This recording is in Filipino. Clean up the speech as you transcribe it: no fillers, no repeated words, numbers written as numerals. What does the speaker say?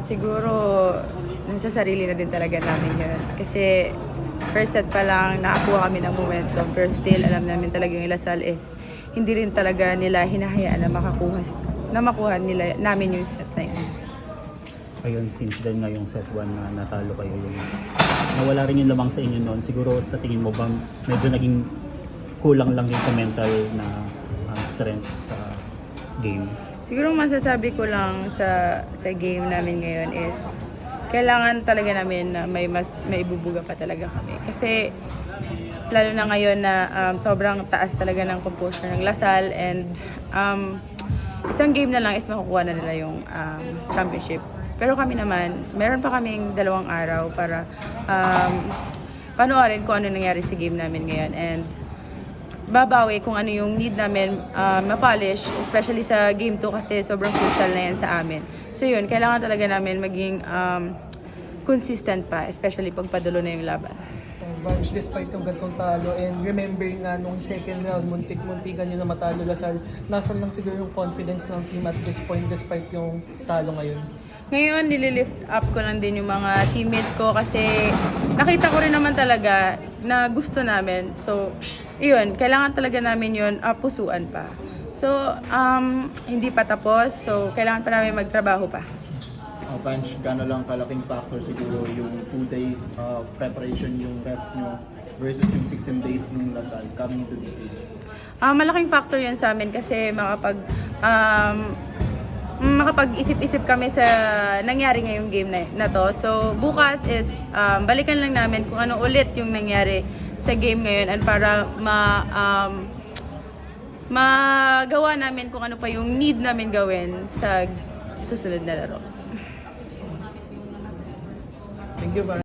Siguro, nasa sarili na din talaga namin yun. Kasi first set pa lang, nakakuha kami ng momentum. Pero still, alam namin talaga yung Lasal is hindi rin talaga nila hinahayaan na makuha nila, namin yung set na yun. Ayun, since then nga yung set 1 na natalo kayo, yung nawala rin yung lamang sa inyo noon. Siguro sa tingin mo ba medyo naging kulang lang yung sa mental na strength sa game? Siguro masasabi ko lang sa game namin ngayon is kailangan talaga namin na may ibubuga pa talaga kami. Kasi lalo na ngayon na sobrang taas talaga ng composure ng Lasal and isang game na lang is makukuha na nila yung championship. Pero kami naman, meron pa kaming 2 araw para panoorin kung ano nangyari sa game namin ngayon and babawi kung ano yung need namin ma-polish, especially sa game 2 kasi sobrang crucial na yan sa amin. So yun, kailangan talaga namin maging consistent pa, especially pag padulo na yung laban. Vanch, despite yung gantong talo and remember nga nung second round, muntik-muntikan nyo na matalo Lasal, nasan lang siguro yung confidence ng team at this point despite yung talo ngayon? Ngayon, nililift up ko lang din yung mga teammates ko kasi nakita ko rin naman talaga na gusto namin. So, yun, kailangan talaga namin yun pusuan pa. So, hindi pa tapos. So, kailangan pa namin magtrabaho pa. Vanch, gano'n lang kalaking factor siguro yung 2 days preparation, yung rest nyo versus yung 16 days ng Lasal coming into this game? Malaking factor yun sa amin kasi makapag-isip-isip kami sa nangyari ngayong game na to. So, bukas is balikan lang namin kung ano ulit yung nangyari sa game ngayon and para magawa namin kung ano pa yung need namin gawin sa susunod na laro. Thank you, Vanch.